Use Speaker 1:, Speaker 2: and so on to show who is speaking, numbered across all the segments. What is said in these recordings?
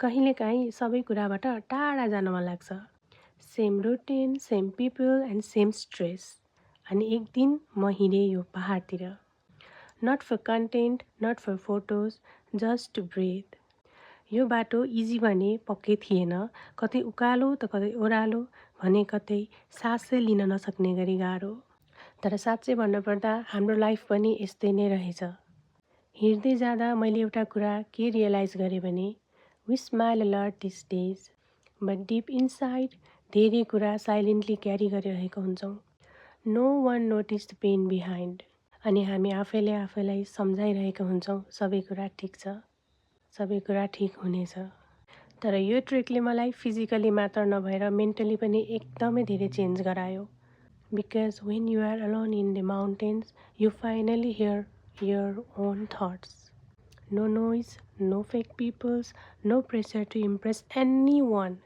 Speaker 1: कहिलेकाहीँ सबै कुराबाट टाढा जान मन लाग्छ। Same routine, same people and same stress. अनि एक दिन म हिँडेँ यो पहाडतिर। Not for content, not for photos, just to breathe. यो बाटो इजी भने पक्कै थिएन। कतै उकालो त कतै ओह्रालो, भने कतै सासै लिन नसक्ने गरी गाह्रो। तर साँच्चै भन्नुपर्दा हाम्रो लाइफ पनि यस्तै नै रहेछ। हिँड्दै जाँदा मैले एउटा कुरा के रियलाइज गरेँ भने we smile a lot this days, but deep inside धेरै कुरा साइलेन्टली क्यारी गरिरहेको हुन्छौँ। No one notice the pain behind. अनि हामी आफैले आफैलाई सम्झाइरहेका हुन्छौँ सबै कुरा ठिक छ, सबै कुरा ठिक हुनेछ। तर यो ट्रेकले मलाई फिजिकली मात्र नभएर मेन्टली पनि एकदमै धेरै चेन्ज गरायो। Because when you are alone in the mountains you finally hear your own thoughts. No noise, no fake peoples, no pressure to impress anyone,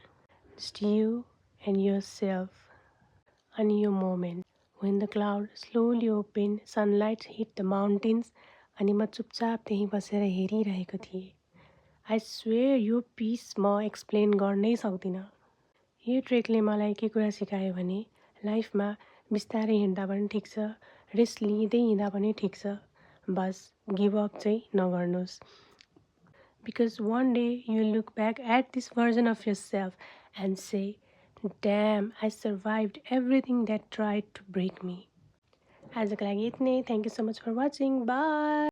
Speaker 1: just you and yourself. अनि यो moment when the cloud slowly opened, sunlight hit the mountains, अनि म चुपचाप त्यहीँ बसेर हेरिरहेको थिएँ। I swear यो पिस म एक्सप्लेन गर्नै सक्दिनँ। यो ट्रेकले मलाई के कुरा सिकायो भने लाइफमा बिस्तारै हिँड्दा पनि ठिक छ, रेस्ट लिँदै हिँड्दा पनि ठिक छ, बस गिभ अप चाहिँ नगर्नुहोस्। Because one day you look back at this version of yourself and say damn, I survived everything that tried to break me. आजको लागि यति नै. Thank you so much for watching. Bye.